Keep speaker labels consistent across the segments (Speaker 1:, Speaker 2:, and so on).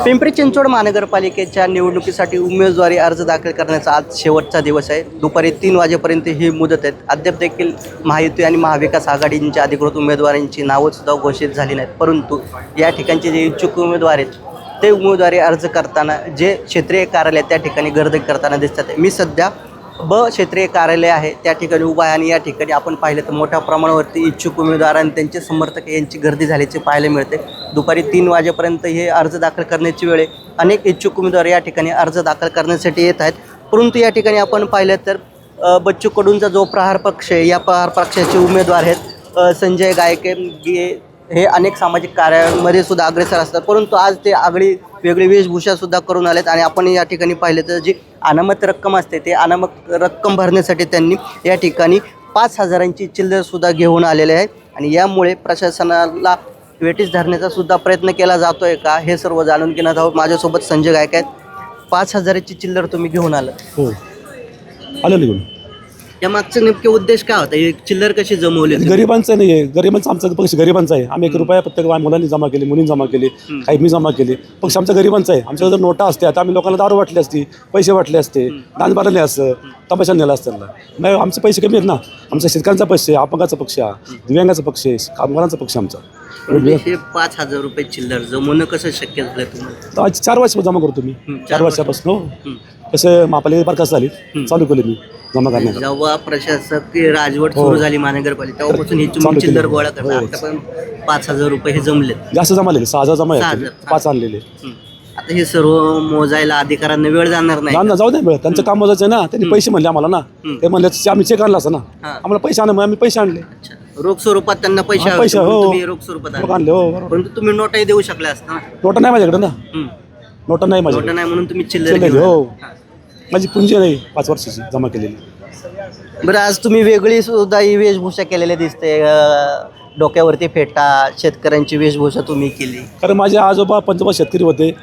Speaker 1: पिंपरी चिंचवड महानगरपालिकेच्या निवडणुकीसाठी उमेदवारी अर्ज दाखल करण्याचा आज शेवटचा दिवस आहे। दुपारी 3 वाजेपर्यंत ही मुदत आहे। अद्याप देखील महायुती आणि महाविकास आघाडींच्या अधिकृत उमेदवारांची नावंसुद्धा घोषित झाली नाहीत, परंतु या ठिकाणचे जे इच्छुक उमेदवार आहेत ते उमेदवारी अर्ज करताना जे क्षेत्रीय कार्यालय त्या ठिकाणी गर्दी करताना दिसतात। मी सध्या क्षेत्रीय कार्यालय आहे त्या ठिकाणी उभा आहे आणि या ठिकाणी आपण पाहिलं तर मोठ्या प्रमाणावरती इच्छुक उमेदवार आणि त्यांचे समर्थक यांची गर्दी झाल्याचे पाहायला मिळते। दुपारी 3 वाजेपर्यंत हे अर्ज दाखल करण्याची वेळ आहे। अनेक इच्छुक उमेदवार या ठिकाणी अर्ज दाखल करण्यासाठी येत आहेत, परंतु या ठिकाणी आपण पाहिलं तर बच्चू कडूंचा जो प्रहार पक्ष आहे या प्रहार पक्षाचे उमेदवार आहेत संजय गायके हे अनेक सामाजिक कार्यांमध्ये सुद्धा अग्रेसर असतात, परंतु आज ते आगळी वेगळी वेशभूषासुद्धा करून आलेत आणि आपण या ठिकाणी पाहिलं तर जी अनामत रक्कम असते ते अनामत रक्कम भरण्यासाठी त्यांनी या ठिकाणी 5,000ची चिल्लरसुद्धा घेऊन आलेले आहेत आणि यामुळे प्रशासनाला वेठीस धरण्याचा सुद्धा प्रयत्न केला जातो आहे का हे सर्व जाणून घेणार आहोत। माझ्यासोबत संजय गायक आहेत। 5,000ची चिल्लर तुम्ही घेऊन आलं?
Speaker 2: हो, आलं निघून।
Speaker 1: या मागचा नेमके उद्देश काय होता? ही चिल्लर कशी जमवली?
Speaker 2: गरिबांचं नाही आहे, गरिबांचं आमचा पक्ष गरिबांचा आहे। आम्ही 1 रुपया प्रत्येक मुलांनी जमा केले, मुलींनी जमा केले, काही मी जमा केले। पक्ष आमचा गरिबांचा आहे। आमच्या जर नोटा असते आता आम्ही लोकांना दारू वाटली असती, पैसे वाटले असते, दान बारले असतं, तमाशा नेला असताना नाही। आमचे पैसे कमी आहेत ना, आमचा शेतकऱ्यांचा पक्ष आहे, अपंगाचा पक्ष आहे, दिव्यांगाचा पक्ष आहे, कामगारांचा पक्ष आमचा।
Speaker 1: हे 5,000 रुपये चिल्लर जमवणं कसं शक्य झालं तुम्हाला?
Speaker 2: आज 4 वर्ष जमा करतो मी, 4 वर्षापासून कसं महापालिका बरखास्त झाली, चालू केले मी जमा करण्याचं।
Speaker 1: जेव्हा प्रशासक राजवट सुरू झाली महानगरपालिका तेव्हापासून ही तुम्ही चिल्लर गोळा करता, आता पण 5,000 रुपये हे जमलेत?
Speaker 2: जास्त जमालेले, 6,000 जमा आहेत, 5 आणलेले।
Speaker 1: आता हे सर्व मोजायला अधिकाऱ्यांना वेळ जाणार नाही?
Speaker 2: जाऊ दे, त्यांचं काम मोजायचं आहे ना। त्यांनी पैसे म्हणले आम्हाला ना, ते म्हणले आम्ही चेक आणला असं ना, आम्हाला पैसे आणले, आम्ही पैसे आणले
Speaker 1: रोख स्वरूपात त्यांना पैसे
Speaker 2: पैसे
Speaker 1: तुम्ही रोख स्वरूपात
Speaker 2: आणले। हो,
Speaker 1: परंतु तुम्ही नोटाही देऊ शकले असता ना?
Speaker 2: नोटा नाही माझ्याकडे ना, नोटा नाही
Speaker 1: नोटा
Speaker 2: माझ्याकडे।
Speaker 1: नाही म्हणून तुम्ही चिल्लर
Speaker 2: हो, माझी पुंजी नाही 5 वर्षाची जमा केलेली।
Speaker 1: बरं, आज तुम्ही वेगळी सुद्धा ही वेशभूषा केलेली दिसते, डोक्यावरती फेटा, शेतकऱ्यांची वेशभूषा तुम्ही केली।
Speaker 2: कारण माझे आजोबा पंचोबा शेतकरी होते।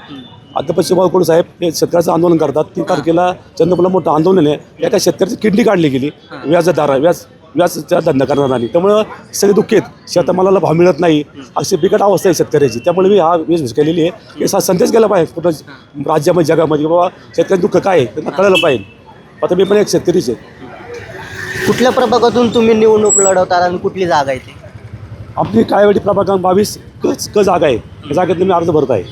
Speaker 2: आता पश्चिम साहेब हे शेतकऱ्याचं आंदोलन करतात। 3 तारखेला चंद्रपूरला मोठं आंदोलन आहे, एका शेतकऱ्याची किडनी काढली गेली व्याजच्या धंदा करणार नाही, त्यामुळं सगळे दुःख आहेत। शेतमालाला भाव मिळत नाही, अशी बिकट अवस्था आहे शेतकऱ्याची। त्यामुळे मी हा वेशभूषा केलेली आहे की संदेश गेला पाहिजे कुठं राज्यामध्ये जगामध्ये, बाबा शेतकऱ्यांचं दुःख काय आहे त्यांना कळलं पाहिजे। आता मी पण एक शेतकरीच आहे।
Speaker 1: कुठल्या प्रभागातून तुम्ही निवडणूक लढवता आणि कुठली जागा आहे ती?
Speaker 2: आपली काळेवाडी प्रभाग 22 क जागा आहे, त्या जागेत मी अर्ज भरत आहे।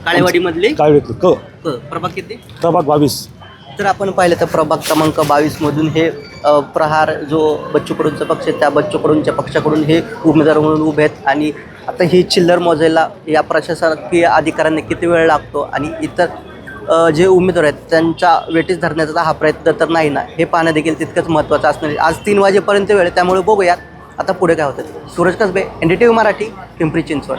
Speaker 1: काळेवाडी मधली
Speaker 2: काळेवाडीतलं
Speaker 1: प्रभाग किती?
Speaker 2: प्रभाग 22।
Speaker 1: तर आपण पाहिलं तर प्रभाग क्रमांक 22 मधून हे प्रहार जो बच्चू कडूंचा पक्ष आहे त्या बच्चू कडूंच्या पक्षाकडून हे उमेदवार म्हणून उभे आहेत आणि आता ही चिल्लर मोजायला या प्रशासकीय अधिकाऱ्यांना किती वेळ लागतो आणि इतर जे उमेदवार आहेत त्यांच्या वेठीस धरण्याचा हा प्रयत्न तर नाही ना, हे पाहणं देखील तितकंच महत्त्वाचं असणार आहे। आज 3 वाजेपर्यंत वेळ, त्यामुळे बघूयात आता पुढे काय होतं। सूरज कसबे, NDTV मराठी, पिंपरी चिंचवड।